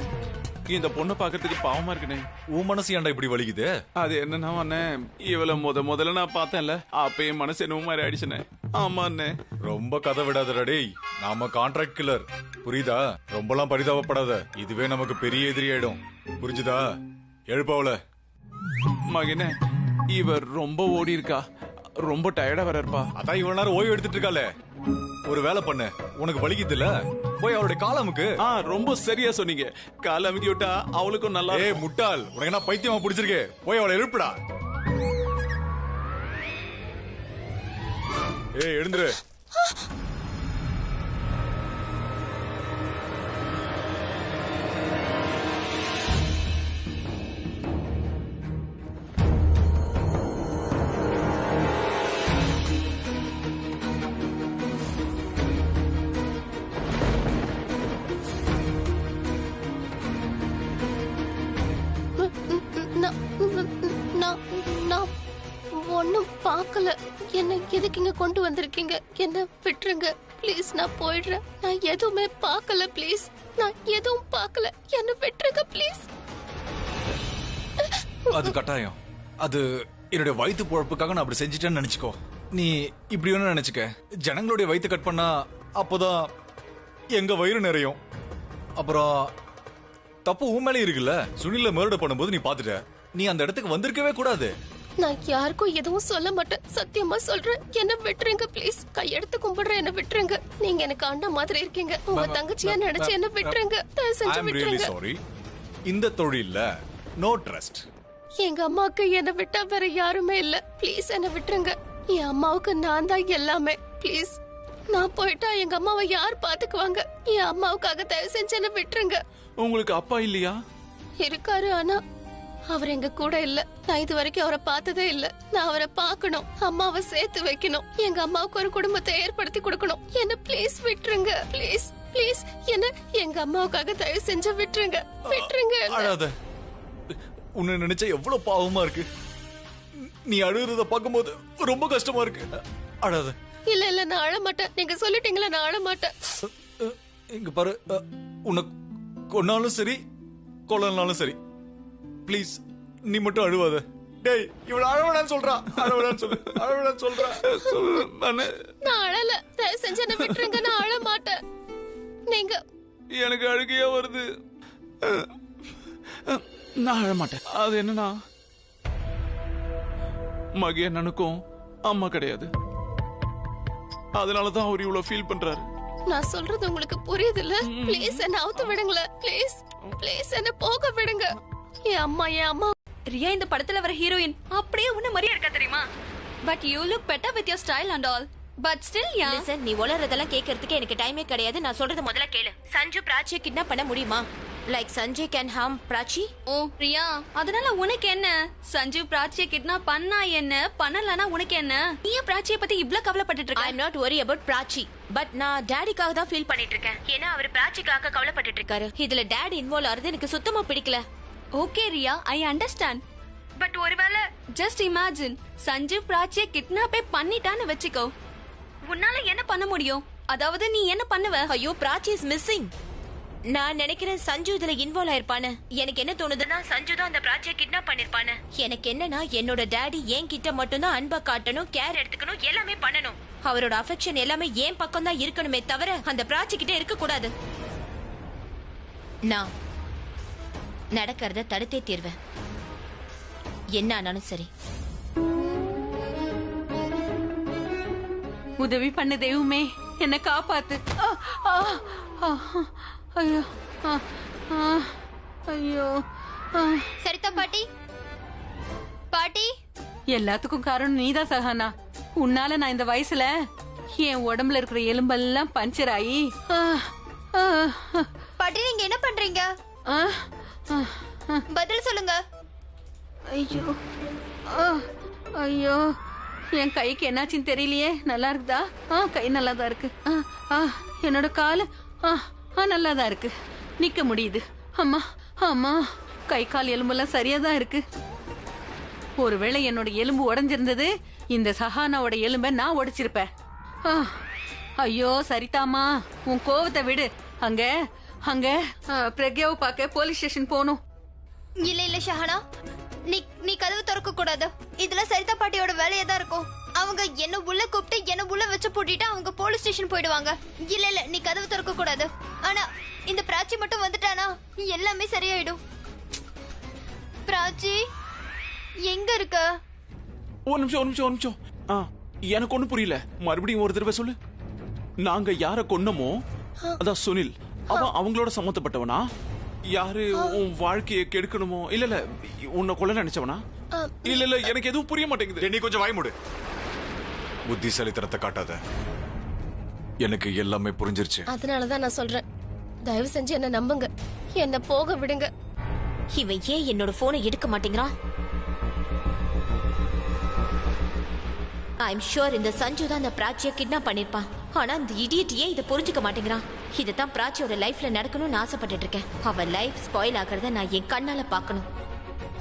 இந்த பொண்ணை பாக்குறதுக்கு பாவமா இருக்குனே. உன் மனசு ஏன்டா இப்படி வலிக்குது? அது என்னன்னா அண்ணே, இவளை முதல்ல நான் பார்த்தேன்ல, அப்ப என் மனசு என்னமோ மாதிரி ஆயிடுச்சுனே. ஆமா அண்ணே. ரொம்ப கதை விடாதடா டேய், நாம கான்ட்ராக்ட் கில்லர், புரியுதா? ரொம்பலாம் பரிதாபப்படாத, இதுவே நமக்கு பெரிய எதிரி ஆயிடும். புரிஞ்சுதா? எழுப்பாவல. மகனே, இவ ரொம்ப ஓடி இருக்கா, ரொம்ப டயர்டா வர இருப்பா. அதான் இவ்வளவு நேரம் ஓய்வு எடுத்துட்டு இருக்காளே. ஒரு வேலை பண்ணு, உனக்கு வலிக்குது இல்ல, போய் அவளுடைய காலமுக்கு. ரொம்ப சரியா சொன்னீங்க. கால அமுக்கி விட்டா அவளுக்கும் நல்லா. ஏய் முட்டாள், உனக்கு என்ன பைத்தியமா பிடிச்சிருக்கு? போய் அவளை எழுப்புடா. ஏய் எழுந்துரு. நான் ஒன்னும் பார்க்கல. என்ன எதுக்கு இங்க கொண்டு வந்திருக்கீங்க? என்ன விட்டுருங்க ப்ளீஸ், நான் போயிடுறேன். நான் எதுவுமே பார்க்கல ப்ளீஸ், நான் எதுவும் பார்க்கல. என்ன விட்டுருங்க ப்ளீஸ். அது கட்டாயம். அது என்னுடைய வயிற்று பொழப்புக்காக நான் அப்படி செஞ்சுட்டேன்னு நினைச்சுக்கோ. நீ இப்படி ஒண்ணு நினைச்சுக்க. ஜனங்களுடைய வயிற்று கட் பண்ணா அப்போதான் எங்க வயிறு நிறையும். அப்புறம் தப்பு உன் மேலே இருக்குல்ல. சுனில மர்டர் பண்ணும்போது நீ பாத்துட்ட, நீ அந்த இடத்துக்கு வந்திருக்கவே கூடாது. நான் யாருக்கும் எதுவும் சொல்ல மாட்டேன், சத்தியமா சொல்றேன். என்ன விட்டுருங்க ப்ளீஸ், கையெடுத்து கும்பிடுறேன். என்ன விட்டுருங்க. நீங்க எனக்கு அண்ணா மாதிரி இருக்கீங்க. உங்க தங்கச்சியா நினைச்சு என்ன விட்டுருங்க. தயவு செஞ்சு விட்டுருங்க. சாரி. இந்த தொழில்ல நோ ட்ரஸ்ட். எங்க அம்மாவுக்கு என்ன விட்டா வேற யாருமே இல்ல. ப்ளீஸ் என்ன விட்டுருங்க. என் அம்மாவுக்கு நான் தான் எல்லாமே. ப்ளீஸ், நான் போயிட்டா எங்க அம்மாவை யார் பாத்துக்குவாங்க? என் அம்மாவுக்காக தயவு செஞ்சு என்ன விட்டுருங்க. உங்களுக்கு அப்பா இல்லையா? இருக்காரு, ஆனா அவர் எங்க கூட இல்ல. நான் இது வரைக்கும் அவரை பார்த்ததே இல்ல. நான் அவரை பார்க்கணும், அம்மாவை சேர்த்து வைக்கணும், எங்க அம்மாவுக்கு ஒரு குடும்பத்தை ஏற்படுத்தி கொடுக்கணும். என்ன ப்ளீஸ் விட்டுருங்க. ப்ளீஸ் ப்ளீஸ், என்ன எங்க அம்மாவுக்காக தயவு செஞ்சு விட்டுருங்க. விட்டுருங்க. அழாத. உன்னை நினைச்சா எவ்வளவு பாவமா இருக்கு. நீ அழுகிறத பார்க்கும்போது ரொம்ப கஷ்டமா இருக்கு. அழாத. இல்ல இல்ல, நான் அழ மாட்டேன். நீங்க சொல்லிட்டீங்களா, நான் அழ மாட்டேன். இங்க பாரு, உன்னை கொன்னாலும் சரி கொல்லனாலும் சரி, ப்ளீஸ் நீ மட்டும் அழுவாத. டேய், இவள அழவடான்னு சொல்றா. அழவடான்னு சொல்றா. நான் அழல. தயவு செஞ்சு என்ன விட்டுருங்க. நான் அழ மாட்டேன். நீங்க எனக்கு அழுகையா வருது. நான் அழ மாட்டேன். அது என்னன்னா, மகே அண்ணனுக்கும் அம்மா கிடையாது. அதனாலதான் அவர் இவ்வளவு ஃபீல் பண்றாரு. நான் சொல்றது உங்களுக்கு புரியுது இல்ல? ப்ளீஸ் என்ன அவுத்து விடுங்களேன். ப்ளீஸ் ப்ளீஸ் என்ன போக விடுங்க. என் அம்மா ரியா இந்த படத்துல வர ஹீரோயின் அப்படியே உன்ன மாதிரியே இருக்கா தெரியுமா? But you look better with your style and all. But still yeah. Listen, நீ உளறதெல்லாம் கேட்கறதுக்கு எனக்கு டைமே கிடையாது. நான் சொல்றது முதல்ல கேளு. சஞ்சு பிராச்சியை கிட்னாப் பண்ண முடியுமா? Like Sanjay can harm Prachi. Oh Priya, அதனால உனக்கு என்ன? சஞ்சீவ் பிராச்சியை கிட்னாப் பண்ணா என்ன, பண்ணலனா உனக்கு என்ன? நீ பிராச்சியை பத்தி இவ்ளோ கவலைப்பட்டுட்டு இருக்க? I am not worry about Prachi, but நான் டாடிக்காக தான் ஃபீல் பண்ணிட்டு இருக்கேன். ஏன்னா அவர் பிராச்சிக்காக கவலைப்பட்டுட்டு இருக்காரு. இதுல டாடி இன்வால்வ் ஆறது எனக்கு சுத்தமா பிடிக்கல. Okay Riya, I understand. But ஒருவேளை ஜஸ்ட் இமேஜின் சஞ்சீவ் பிராச்சியை கிட்னாப்பே பண்ணிட்டான்னு வெச்சுக்கோ, உன்னால என்ன பண்ண முடியும்? அதாவது நீ என்ன பண்ணுவ? ஐயோ, பிராச்சி இஸ் மிஸ்ஸிங். நான் நினைக்கிறேன் சஞ்சு இதுல இன்வால்வ் ஆயிருப்பானு. எனக்கு என்ன தோணுதுன்னா சஞ்சு தான் அந்த பிராச்சியை கிட்னாப் பண்ணிருப்பானு. எனக்கு என்னன்னா என்னோட டாடி என் கிட்ட மட்டும்தான் அன்பா காட்டணும், கேர் எடுத்துக்கணும், எல்லாமே பண்ணணும். அவரோட அஃபெக்ஷன் எல்லாமே என் பக்கம் தான் இருக்கணுமே தவிர அந்த பிராச்சி கிட்ட இருக்க கூடாது. நான் நடக்கிறத தடுத்தே தீர்வேன், என்ன ஆனாலும் சரி. உதவி பண்ண தெய்வமே, என்ன காப்பாத்து. ஐயோ ஐயோ. சரிதா பாட்டி, பாட்டி. எல்லாத்துக்கும் காரணம் நீதான் சஹானா. உன்னால நான் இந்த வயசுல என் உடம்புல இருக்கிற எலும்பெல்லாம் பஞ்சர் ஆகி. பாட்டி நீங்க என்ன பண்றீங்க? பதில் சொல்லுங்க. ஐயோ ஐயோ, என் கைக்கு என்னாச்சுன்னு தெரியலையே. நல்லா இருக்குதா? கை நல்லாதான் இருக்கு. என்னோட காலு நல்லாதான் இருக்கு, நிக்க முடியுது. அம்மா அம்மா, கை கால் எலும்பெல்லாம் சரியாதான் இருக்கு. ஒருவேளை என்னோட எலும்பு உடைஞ்சிருந்தது, இந்த சஹானாவோட எலும்ப நான் உடைச்சிருப்பேன். ஐயோ சரிதாமா, உன் கோவத்தை விடு. அங்க அங்க பிரக்யாவை பார்க்க போலீஸ் ஸ்டேஷன் போகணும். இல்ல இல்ல ஷஹானா, நீ கதவு திறக்க கூடாது. இதுல சரிதா பாட்டியோட வேலையா தான் இருக்கும். அவங்க என்ன உள்ள கூப்பிட்டு என்ன உள்ள வச்சு பூட்டிட்டு அவங்க போலீஸ் ஸ்டேஷன் போயிடுவாங்க. இல்ல இல்ல, நீ கதவு திறக்க கூடாது. ஆனா இந்த பிராச்சி மட்டும் வந்துட்டானா எல்லாமே சரியாயிடும். பிராச்சி எங்க இருக்க? ஒரு நிமிஷம். எனக்கு ஒண்ணு புரியல, மறுபடியும் ஒரு தடவை சொல்லு. நாங்க யார கொன்னமோ அதான் சுனில், அவன் அவங்களோட சம்மந்தப்பட்டவனா? யாரு உன் வாழ்க்கையை கெடுக்கணுமோ? இல்ல உன்னை கொல்ல நினைச்சவனா? இல்ல எனக்கு எதுவும் புரிய மாட்டேங்குது. நீ கொஞ்சம் வாய் மூடு, புத்திசாலித்தனத்தை காட்டாத. எனக்கு எல்லாமே புரிஞ்சிருச்சு. அதனாலதான் நான் சொல்றேன், தயவு செஞ்சு என்ன நம்புங்க, என்ன போக விடுங்க. இவன் ஏன் என்னோட போனை எடுக்க மாட்டேங்கிறான்? ஐம் ஷூர் இந்த சஞ்சு தான் அந்த பிராச்சியை கிட்னாப் பண்ணிருப்பான். ஆனா இந்த இடியட் ஏன் இதை புரிஞ்சுக்க மாட்டேங்கிறான்? இதுதான் பிராச்சியோட லைஃப்ல நடக்கணும்னு ஆசைப்பட்டுட்டு இருக்கேன். அவ லைஃப் ஸ்பாயில் ஆகிறத நான் என் கண்ணால பாக்கணும்.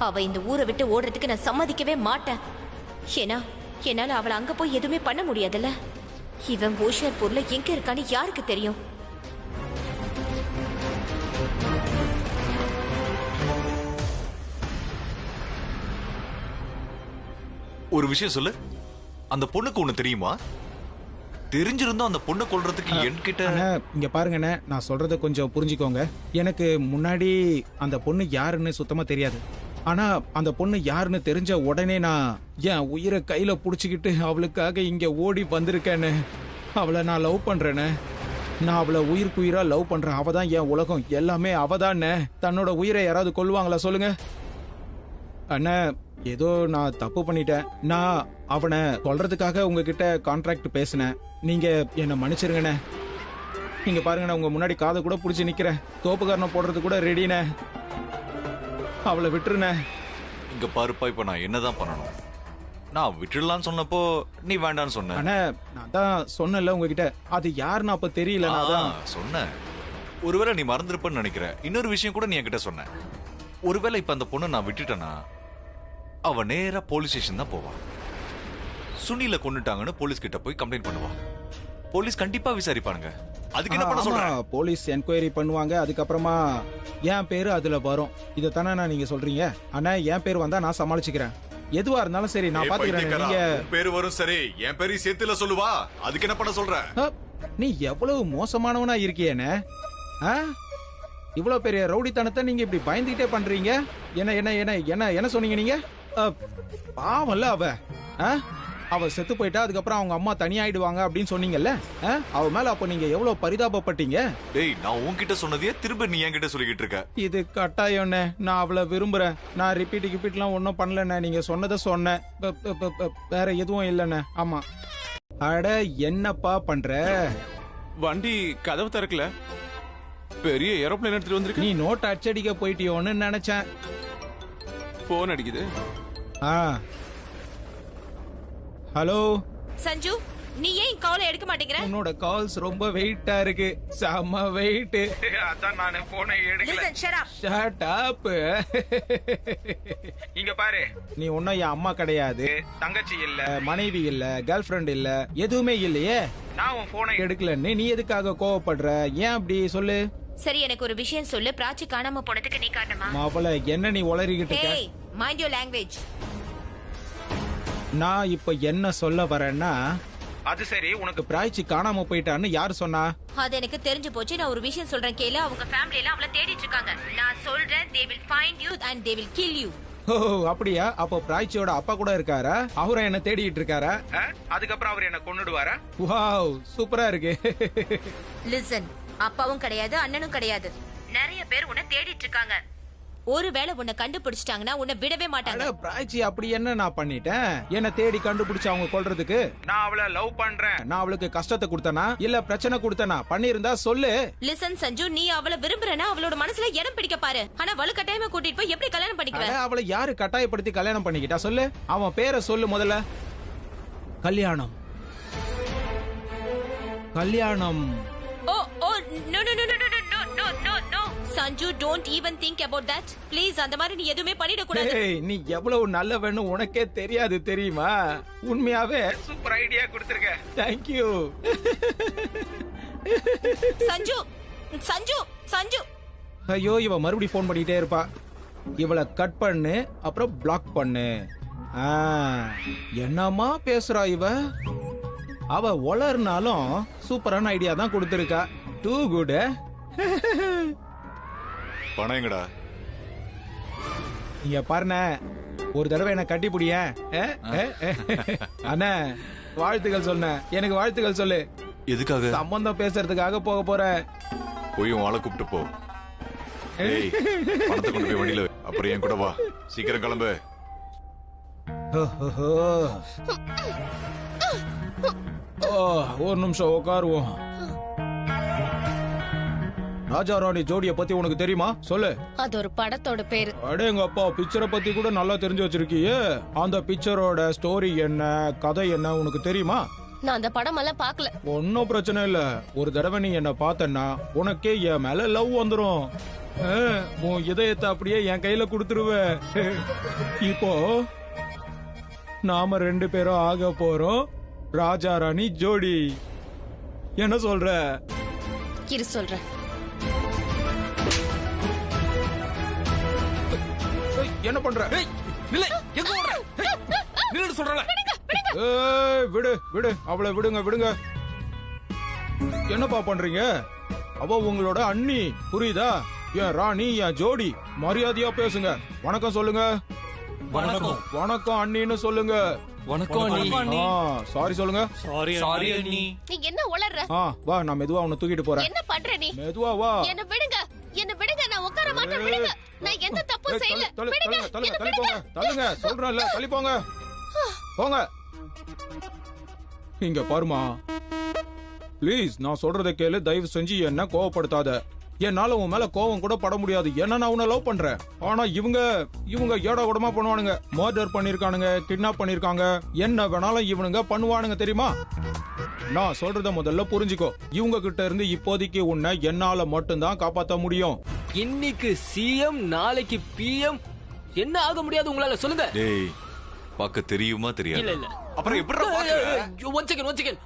அவ இந்த ஊரை விட்டு ஓடுறதுக்கு நான் சம்மதிக்கவே மாட்டேன். ஏன்னா என்னால அவளை அங்க போய் எதுவுமே பண்ண முடியாதுல்ல. இவன் ஹோஷியார்பூர்ல எங்க இருக்கான்னு யாருக்கு தெரியும்? ஒரு விஷயம் சொல்லு, அந்த பொண்ணுக்கு ஒண்ணு தெரியுமா? தெரிஞ்சிருந்தோம் அந்த பொண்ணை கொல்றதுக்கு என்கிட்ட. இங்க பாருங்கண்ணே, நான் சொல்றத கொஞ்சம் புரிஞ்சுக்கோங்க. எனக்கு முன்னாடி அந்த பொண்ணு யாருன்னு சுத்தமா தெரியாது. ஆனா அந்த பொண்ணு யாருன்னு தெரிஞ்ச உடனே நான் என் உயிரை கையில புடிச்சுக்கிட்டு அவளுக்காக இங்க ஓடி வந்திருக்கேன்னு. அவளை நான் லவ் பண்றேன்னு. நான் அவளை உயிருக்குயிரா லவ் பண்றேன். அவதான் என் உலகம், எல்லாமே அவதானே. தன்னோட உயிரை யாராவது கொல்லுவாங்களா சொல்லுங்க? அண்ணா, ஏதோ நான் தப்பு பண்ணிட்டேன். நான் அவனை கொல்றதுக்காக உங்ககிட்ட கான்ட்ராக்ட் பேசினேன். நீங்க என்ன மன்னிச்சிருங்கண்ணே. நீங்க பாருங்கண்ணே, உங்க முன்னாடி காதை கூட புடிச்சு நிக்கிறேன். தோப்புக்காரனை போடுறது கூட ரெடினே. அவளை விட்டுருனே. இங்க பாருப்பா, இப்ப நான் என்னதான் பண்ணணும்? நான் விட்டுடலான்னு சொன்னப்போ நீ வேண்டான்னு சொன்ன. அண்ணா, நான் தான் சொன்னேன்ல உங்ககிட்ட, அது யாருன்னு அப்ப தெரியல. நான் தான் சொன்னேன். ஒருவேளை நீ மறந்துருப்பன்னு நினைக்கிறேன். இன்னொரு விஷயம் கூட நீ என்கிட்ட சொன்ன. ஒருவேளை இப்ப அந்த பொண்ணை நான் விட்டுட்டேன்னா அவ நேரா போலீஸ் ஸ்டேஷன் தான் போவா. சுனில கொன்னுட்டாங்கன்னு போலீஸ் கிட்ட போய் கம்ப்ளைண்ட் பண்ணுவா. போலீஸ் கண்டிப்பா விசாரிப்பானுங்க. அதுக்கு என்ன பண்ண சொல்றேன்? போலீஸ் என்கொயரி பண்ணுவாங்க. அதுக்கப்புறமா என் பேரு அதுல வரும். இதைத்தானே நான் நீங்க சொல்றீங்க? ஆனா என் பேர் வந்தா நான் சமாளிச்சுக்கிறேன். எதுவா இருந்தாலும் சரி, நான் பாத்துக்கிறேன். நீங்க பேரு வரும் சரி, என் பேரு சேர்த்துல சொல்லுவா. அதுக்கு என்ன பண்ண சொல்ற? நீ எவ்வளவு மோசமானவனா இருக்கியேன்னு. இவ்வளவு பெரிய ரவுடித்தனத்தை நீங்க இப்படி பயந்துகிட்டே பண்றீங்க. என்ன என்ன என்ன என்ன என்ன சொன்னீங்க நீங்க? பாவம்ல அவ செத்து போயிட்டா, அதுக்கப்புறம் அவங்க அம்மா தனியாயிடுவாங்க அப்படின்னு சொன்னீங்கல்ல. அவ மேல அப்ப நீங்க எவ்வளவு பரிதாபப்பட்டீங்க. டேய், நான் உன்கிட்ட சொன்னதையே திரும்ப நீ என்கிட்ட சொல்லிக்கிட்டு இருக்க. இது கட்டாயம்ண்ணே. நான் அவளை விரும்புறேன். நான் ரிப்பீட்லாம் ஒன்னும் பண்ணலண்ணே. நீங்க சொன்னதை சொன்னேன், வேற எதுவும் இல்லண்ணே. ஆமா. அட என்னப்பா பண்ற? வண்டி கதவு திறக்கல. பெரிய ஏரோப்ளேன் எடுத்துட்டு வந்திருக்க. நீ நோட் அச்சடிக்க போயிட்டியோன்னு நினைச்சேன். போன் அடிக்குது. ஹலோ சஞ்சு, நீ ஏன் காலை எடுக்க மாட்டேங்கிற? உன்னோட கால்ஸ் ரொம்ப வெயிட்டா இருக்கு. செம்ம வெயிட். அதான் நான் போனை எடுக்கல. Listen, shut up. Shut up. இங்க பாரு, நீ ஒன்னும் என் அம்மா கிடையாது, தங்கச்சி இல்ல, மனைவி இல்ல, கேர்ள் ஃபிரெண்ட் இல்ல, எதுவுமே இல்லையே. நான் உன் போனை எடுக்கலன்னு நீ எதுக்காக கோவப்படுற? ஏன் அப்படி சொல்லு. சரி, எனக்கு ஒரு விஷயம் சொல்லு. பிராச்சி காணாம போனதுக்கு நீ காரணமா? மாவள என்ன நீ உளறிக்கிட்டு இருக்க? Hey, mind your language. நான் இப்ப என்ன சொல்ல வரேன்னா, அது சரி, உனக்கு பிராய்ச்சி காணாம போயிட்டான்னு யாரு சொன்னா? அது எனக்கு தெரிஞ்சு போச்சு. நான் ஒரு விஷயம் சொல்றேன் கேளு. அவங்க ஃபேமிலி எல்லாம் அவளை தேடிட்டு இருக்காங்க. நான் சொல்றேன், they will find you and they will kill you. ஓ அப்படியா? அப்போ பிராய்ச்சியோட அப்பா கூட இருக்காரா? அவரை என்ன தேடிட்டு இருக்காரா? அதுக்கப்புறம் அவர் என்ன கொன்னுடுவாரா? வாவ், சூப்பரா இருக்கு. லிசன், அப்பாவும் கிடையாது, அண்ணனும் கிடையாது. நிறைய பேர் உன்னை தேடிட்டு இருக்காங்க. ஒருவேளை உன்னை கண்டுபிடிச்சிட்டாங்கன்னா உன்னை விடவே மாட்டாங்க. பிராய்ச்சி அப்படி என்ன நான் பண்ணிட்டேன்? என்ன தேடி கண்டுபிடிச்சு அவங்க கொல்றதுக்கு? நான் அவளை லவ் பண்றேன். நான் அவளுக்கு கஷ்டத்தை கொடுத்தனா இல்ல பிரச்சனை கொடுத்தனா? பண்ணிருந்தா சொல்லு. லிசன் சஞ்சு, நீ அவளை விரும்புறனா அவளோட மனசுல இடம் பிடிக்க பாரு. ஆனா வலுக்கட்டாயமா கூட்டிட்டு போய் எப்படி கல்யாணம் பண்ணிக்குவ? அவளை யாரு கட்டாயப்படுத்தி கல்யாணம் பண்ணிக்கிட்டா சொல்லு. அவன் பேரை சொல்லு முதல்ல. கல்யாணம். கல்யாணம். Oh oh no no no no no no no no Sanju, don't even think about that please. அந்த மாதிரி நீ எதுவுமே பண்ணிட கூடாது. ஏய், நீ எவ்வளவு நல்லவன்னு உனக்கே தெரியாது தெரியுமா? உண்மையாவே சூப்பர் ஐடியா கொடுத்திருக்க. Thank you. சஞ்சு சஞ்சு சஞ்சு. ஐயோ, இவ மறுபடியும் ஃபோன் பண்ணிட்டே இருப்பா. இவளை கட் பண்ணு, அப்புறம் பிளாக் பண்ணு. என்னமா பேசுறா இவ? அவ ஒளர்னாலும் சூப்பரான ஐடியா தான் கொடுத்திருக்கா. Two good. பணம் எங்கடா? இங்க பாருண்ண, ஒரு தடவை என்ன கட்டி புடிய. அண்ணா, வாழ்த்துக்கள் சொன்ன. எனக்கு வாழ்த்துக்கள் சொல்லு. எதுக்காக? சம்பந்தம் பேசுறதுக்காக போக போற. போய் உன் ஆளை கூப்பிட்டு போ. ஏய், பணத்தை கொண்டு போய் வண்டியில அப்புறம் என் கூட வா. சீக்கிரம் கிளம்பு. ஒரு நிமிஷம் உட்காருவோம். ராஜா ராணி ஜோடிய பத்தி உனக்கு தெரியுமா? சொல்லு. அது ஒரு படத்தோட பேரு. அடே எங்க அப்பா, பிக்சரை பத்தி கூட நல்லா தெரிஞ்சு வச்சிருக்கியே. அந்த பிக்சரோட ஸ்டோரி என்ன, கதை என்ன உனக்கு தெரியுமா? நான் அந்த படம் எல்லாம் பாக்கல. ஒன்னும் பிரச்சனை இல்ல. ஒரு தடவை நீ என்ன பார்த்தன்னா உனக்கே என் மேல லவ் வந்துரும். உன் இதயத்தை அப்படியே என் கையில குடுத்துருவ. இப்போ நாம 2 பேரும் ஆக போறோம் ராஜா ராணி ஜோடி. என்ன சொல்ற? இரு சொல்றேன். என்ன பண்ற? விடு விடு, அவளை விடுங்க விடுங்க. என்னப்பா பண்றீங்க? அவ உங்களோட அண்ணி, புரியுதா? என் ராணி, என் ஜோடி. மரியாதையா பேசுங்க. வணக்கம் சொல்லுங்க. வணக்கம். வணக்கம் அண்ணின்னு சொல்லுங்க. வணக்கம் அண்ணி. சாரி சொல்லுங்க. சாரி அண்ணி. நீ என்ன உளறற? வா, நான் மெதுவா உன்னை தூக்கிட்டு போறேன். என்ன பண்ற நீ? மெதுவா வா. என்ன விடுங்க, என்ன விடுங்க. நான் உட்கார மாட்டேன். விடுங்க. நான் எந்த தப்பும் செய்யல. விடுங்க. தள்ளி போங்க, தள்ளுங்க. சொல்றேன்ல, தள்ளி போங்க. போங்க. இங்க பாருமா, ப்ளீஸ் நான் சொல்றத கேளு. தயவு செஞ்சு என்ன கோவப்படுத்தாத. என்னால உன் மேல கோவம் கூட பட முடியாது. ஏன்னா நான் உன்னை லவ் பண்றேன். ஆனா இவங்க ஏடா கூடமா பண்ணுவானுங்க. மர்டர் பண்ணிருக்கானுங்க, கிட்னாப் பண்ணிருக்காங்க. என்ன வேணாலும் இவனுங்க பண்ணுவானுங்க தெரியுமா? நான் சொல்றத முதல்ல புரிஞ்சுக்கோ. இவங்க கிட்ட இருந்து இப்போதைக்கு உன்னை என்னால மட்டும்தான் காப்பாத்த முடியும். இன்னைக்கு சிஎம், நாளைக்கு பிஎம். என்ன ஆக முடியாது உங்களால? சொல்லுங்க. டேய், பாக்க தெரியுமா தெரியாது? இல்ல இல்ல. அப்புறம் எப்படி? One second.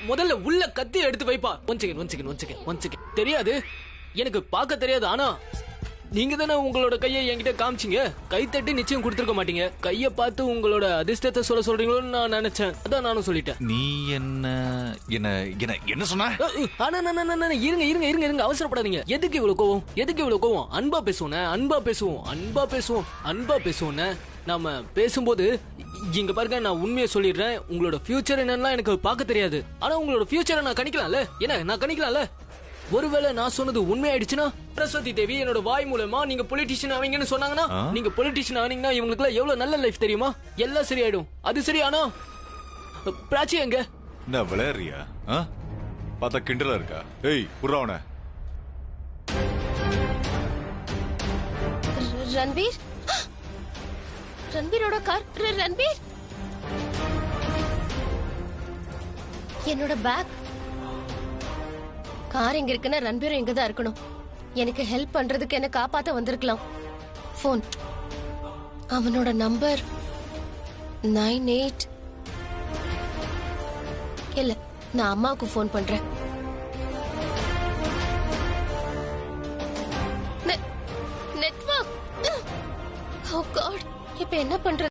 முதல்ல உள்ள கத்தி எடுத்து வைப்பா. One second. தெரியாது, எனக்கு பார்க்க தெரியாது. ஆனா நீங்க தானே உங்களோட கையை என்கிட்ட காமிச்சிங்க. கை தட்டி நிச்சயம் கொடுத்துருக்க மாட்டீங்க. கைய பார்த்து உங்களோட அதிர்ஷ்டத்தை சொல்றீங்களோன்னு நான் நினைச்சேன். அதான் நானும் சொல்லிட்டேன். நீ என்ன சொன்ன? இருங்க, அவசரப்படாதீங்க. எதுக்கு இவ்வளவு கோவம்? அன்பா பேசுவோம். நாம பேசும்போது இங்க பாருங்க, நான் உண்மையை சொல்லிடுறேன். உங்களோட ஃபியூச்சர் என்னன்னா எனக்கு பார்க்க தெரியாது. ஆனா உங்களோட ஃபியூச்சரை நான் கணிக்கலாம்ல. ஒருவேளை நான் சொன்னது உண்மையாயிடுச்சுன்னா, சரஸ்வதி தேவி என்னோட வாய் மூலமா நீங்க பொலிட்டிஷியன் ஆவீங்கன்னு சொன்னாங்கன்னா, நீங்க பொலிட்டிஷியன் ஆனீங்கன்னா இவங்களுக்கு எல்லாம் எவ்வளவு நல்ல லைஃப் தெரியுமா? எல்லாம் சரியாயிடும். அது சரியானா பிராச்சி எங்க? என்ன விளையாடுறியா? பார்த்தா கிண்டலா இருக்கா? ஏய், புறாவன ரன்வீர் ரன்வீரோட கார் ரன்வீர் என்னோட பேக் கார் எங்க இருக்குன்னா ரன்வீரும் எங்க தான் இருக்கணும். எனக்கு ஹெல்ப் பண்றதுக்கு என்ன காப்பாத்த வந்திருக்கலாம். போன் அவனோட நம்பர் 98 இல்ல நான் அம்மாவுக்கு போன் பண்றேன். நெட்வொர்க். ஓ காட், இப்ப என்ன பண்றது?